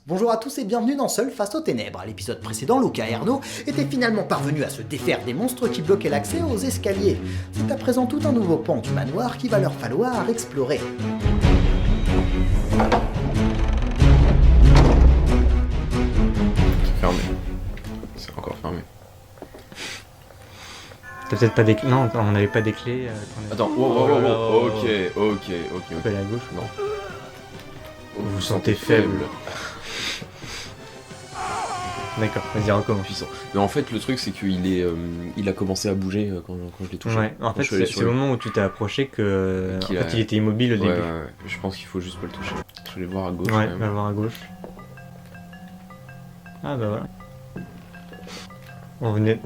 Bonjour à tous et bienvenue dans Seul face aux ténèbres. À l'épisode précédent, Luca et Arnaud étaient finalement parvenus à se défaire des monstres qui bloquaient l'accès aux escaliers. C'est à présent tout un nouveau pan du manoir qu'il va leur falloir explorer. C'est fermé. C'est encore fermé. T'as peut-être pas des clés. Non, on n'avait pas des clés. Attends, ok. On peut aller à gauche. Non. Vous vous sentez faible. D'accord, vas-y, recommence. Puissant. Mais en fait, le truc, c'est qu'il est, il a commencé à bouger quand je l'ai touché. Ouais, en fait, c'est le moment où tu t'es approché que. Qu'il En fait, il était immobile au début. Ouais. Je pense qu'il faut juste pas le toucher. Je vais voir à gauche. Ouais, quand même. va voir à gauche. Ah bah voilà.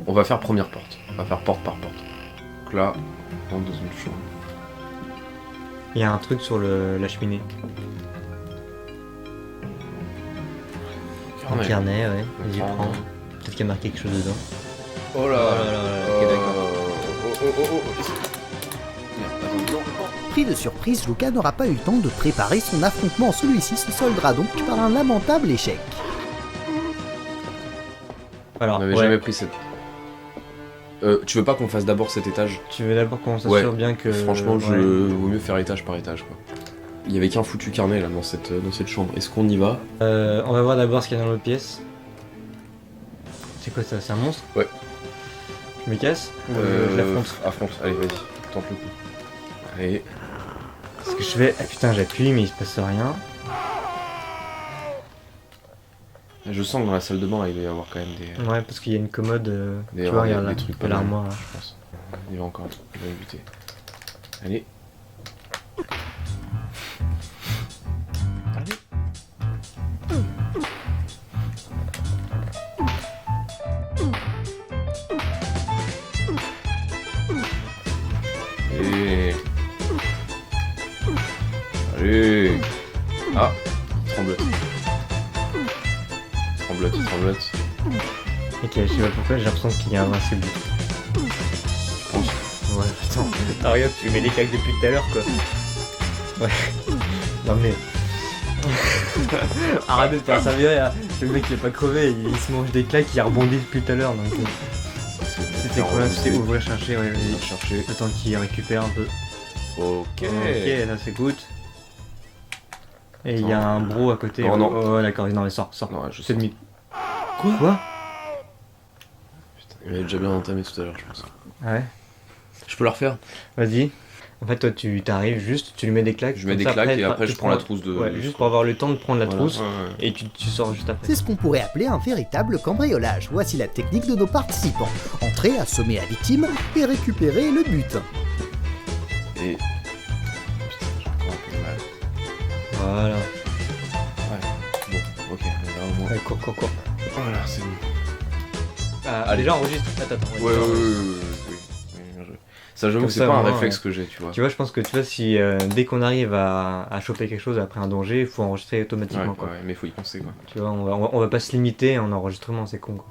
On va faire première porte. On va faire porte par porte. Donc là, on rentre dans une chambre. Il y a un truc sur la cheminée. Un carnet, ouais. Vas-y, prends. Peut-être qu'il y a marqué quelque chose dedans. Oh là ok, d'accord. Merde, attends, non. Pris de surprise, Luca n'aura pas eu le temps de préparer son affrontement. Celui-ci se soldera donc par un lamentable échec. Alors, On n'avait jamais pris cette... tu veux pas qu'on fasse d'abord cet étage? Tu veux d'abord qu'on s'assure bien que... Franchement, vaut mieux faire étage par étage, quoi. Il y avait qu'un foutu carnet là dans cette chambre. Est-ce qu'on y va? On va voir d'abord ce qu'il y a dans l'autre pièce. C'est quoi ça? C'est un monstre? Ouais. Je me casse? Je l'affronte. Affronte, allez, vas-y, tente le coup. Allez. Ce que je fais... Ah putain, j'appuie mais il se passe rien. Je sens que dans la salle de bain, là, il doit y avoir quand même des... Ouais, parce qu'il y a une commode... des tu vois, regarde là, des trucs pas l'armoire mal, là. je pense. Il va encore, il va me buter. Allez. Allez. Allez. Ah, il tremblote. Il tremblote. Ok, je sais pas pourquoi, j'ai l'impression qu'il y a un assez but. Je pense. Ouais, putain. Ah regarde, tu mets des claques depuis tout à l'heure quoi. Ouais. Non mais... Arrête de te faire servir, hein. Le mec il est pas crevé, il se mange des claques, il rebondit depuis tout à l'heure donc... C'était quoi? C'était ouvrir, chercher, ouais, vas-y. Chercher. Attends qu'il récupère un peu. Ok. Ok, ça s'écoute. Et il y a un bro à côté. Oh, non. Oh d'accord, non mais sors. Non, ouais, je C'est sors. demi. Quoi? Putain, il avait déjà bien entamé tout à l'heure, je pense. Ouais. Je peux la refaire? Vas-y. En fait, toi, tu t'arrives juste, tu lui mets des claques. Je mets comme des ça, claques et après tu je prends la trousse de... Ouais, juste pour avoir le temps de prendre la Voilà. trousse Ouais. et tu sors juste après. C'est ce qu'on pourrait appeler un véritable cambriolage. Voici la technique de nos participants. Entrer, assommer la victime et récupérer le butin. Et... Putain, j'ai encore un peu de mal. Voilà. Bon, ok, on va au moins... Ouais, cours. Voilà, c'est bon. Allez, déjà enregistre. Attends. Ouais, bien joué. Ça, j'avoue Comme que c'est ça, pas un moi, réflexe que j'ai, tu vois. Tu vois, je pense que tu vois, si dès qu'on arrive à choper quelque chose après un danger, il faut enregistrer automatiquement quoi. Ouais, mais faut y penser, quoi. Tu vois, on va pas se limiter en enregistrement, c'est con quoi.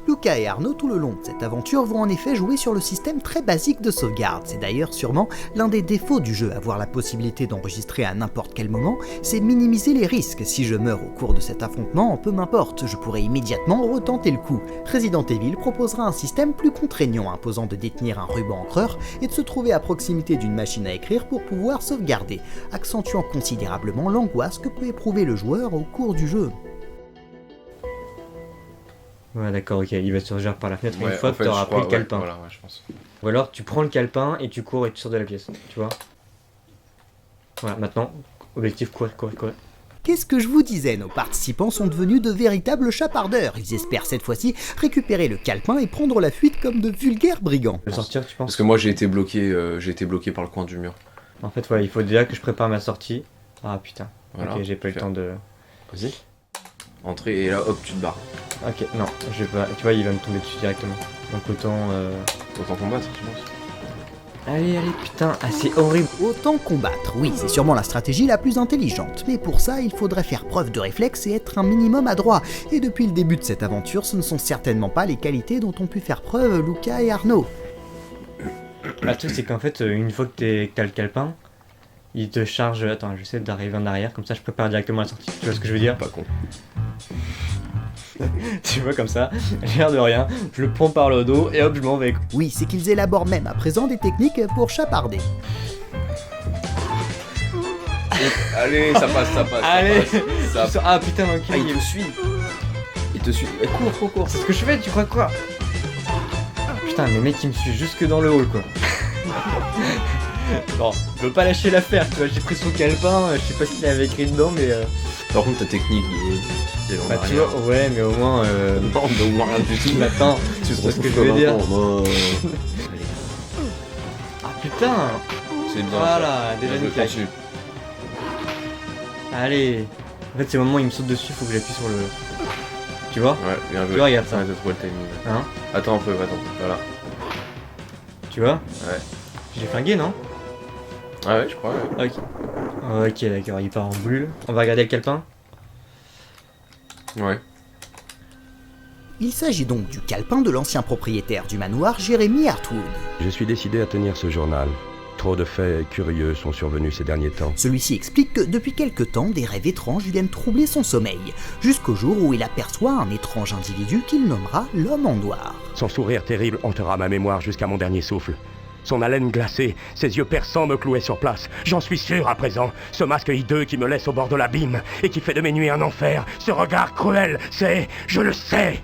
Luca et Arnaud, tout le long de cette aventure, vont en effet jouer sur le système très basique de sauvegarde. C'est d'ailleurs sûrement l'un des défauts du jeu. Avoir la possibilité d'enregistrer à n'importe quel moment, c'est minimiser les risques. Si je meurs au cours de cet affrontement, peu m'importe, je pourrai immédiatement retenter le coup. Resident Evil proposera un système plus contraignant, imposant de détenir un ruban encreur et de se trouver à proximité d'une machine à écrire pour pouvoir sauvegarder, accentuant considérablement l'angoisse que peut éprouver le joueur au cours du jeu. Ouais, d'accord, ok, il va surgir par la fenêtre Ouais, une fois en que fait, t'auras je pris crois, le calepin. Voilà, ouais, je pense. Ou alors tu prends le calepin et tu cours et tu sors de la pièce, tu vois. Voilà, maintenant, objectif courir. Qu'est-ce que je vous disais, nos participants sont devenus de véritables chapardeurs. Ils espèrent cette fois-ci récupérer le calepin et prendre la fuite comme de vulgaires brigands. De sortir, tu penses? Parce que moi, j'ai été bloqué par le coin du mur. En fait, ouais, il faut déjà que je prépare ma sortie. Ah putain, Voilà. ok, j'ai pas eu le temps de... Vas-y. Entrer et là, hop, tu te barres. Ok, non, je vais pas... Tu vois, il va me tomber dessus directement. Donc autant... Autant combattre, je pense. Allez, putain, ah c'est horrible. Autant combattre, oui, c'est sûrement la stratégie la plus intelligente, mais pour ça, il faudrait faire preuve de réflexe et être un minimum adroit. Et depuis le début de cette aventure, ce ne sont certainement pas les qualités dont ont pu faire preuve Luca et Arnaud. Le truc, c'est qu'en fait, une fois que t'as le calepin, Il te charge... Attends, j'essaie d'arriver en arrière, comme ça je prépare directement la sortie. Tu vois ce que je veux dire? Pas con. Tu vois, comme ça, l'air de rien, je le prends par le dos et hop, je m'en vais. Oui, c'est qu'ils élaborent même à présent des techniques pour chaparder. Allez, ça passe. Allez, Ça passe. Ah putain, ok, Ah, il te suit. Il te suit. Eh, cours. c'est ce que je fais, tu crois quoi? Putain, mais mec, il me suit jusque dans le hall, quoi. Bon, je veux pas lâcher l'affaire, tu vois, j'ai pris son calepin, je sais pas ce qu'il avait écrit dedans, mais... Par contre, ta technique de Bah tu vois, ouais, mais au moins... Non, de moins rien du tout. Attends, Tu vois ce que je veux dire. Allez, Ah putain. c'est bien. Voilà, déjà Bien joué, nickel. continue. Allez. En fait, c'est le moment où il me saute dessus, faut que j'appuie sur le... Tu vois? Ouais, bien joué. Tu vois, regarde ça. Ouais, t'as trouvé le timing. Hein? Attends un peu, voilà. Tu vois? Ouais. J'ai flingué, non? Ah ouais, je crois, ouais. Ok, d'accord, il part en bulle. On va regarder le calepin. Ouais. Il s'agit donc du calepin de l'ancien propriétaire du manoir, Jeremy Hartwood. Je suis décidé à tenir ce journal. Trop de faits curieux sont survenus ces derniers temps. Celui-ci explique que depuis quelque temps, des rêves étranges viennent troubler son sommeil, jusqu'au jour où il aperçoit un étrange individu qu'il nommera l'homme en noir. Son sourire terrible hantera ma mémoire jusqu'à mon dernier souffle. Son haleine glacée, ses yeux perçants me clouaient sur place. J'en suis sûr à présent. Ce masque hideux qui me laisse au bord de l'abîme et qui fait de mes nuits un enfer. Ce regard cruel, c'est, je le sais,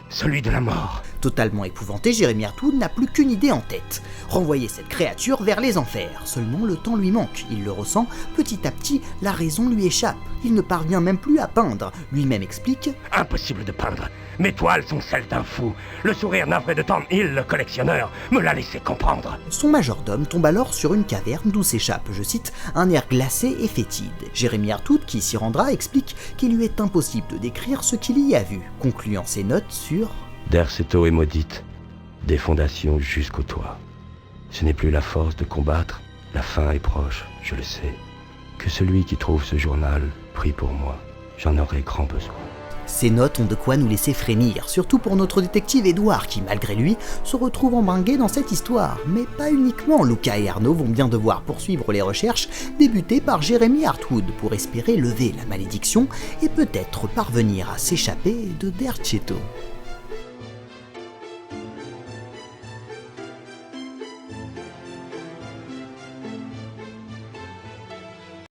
celui de la mort. Totalement épouvanté, Jeremy Hartwood n'a plus qu'une idée en tête. Renvoyer cette créature vers les enfers. Seulement le temps lui manque, il le ressent, petit à petit, la raison lui échappe. Il ne parvient même plus à peindre. Lui-même explique « Impossible de peindre. Mes toiles sont celles d'un fou. Le sourire navré de Tom Hill, le collectionneur, me l'a laissé comprendre. » Son majordome tombe alors sur une caverne d'où s'échappe, je cite, un air glacé et fétide. Jeremy Hartwood, qui s'y rendra, explique qu'il lui est impossible de décrire ce qu'il y a vu, concluant ses notes sur D'air cette eau est maudite, des fondations jusqu'au toit. Ce n'est plus la force de combattre, la fin est proche, je le sais. Que celui qui trouve ce journal prie pour moi, j'en aurai grand besoin. Ces notes ont de quoi nous laisser frémir, surtout pour notre détective Edward qui, malgré lui, se retrouve embringué dans cette histoire. Mais pas uniquement, Luca et Arnaud vont bien devoir poursuivre les recherches débutées par Jeremy Hartwood pour espérer lever la malédiction et peut-être parvenir à s'échapper de Derceto.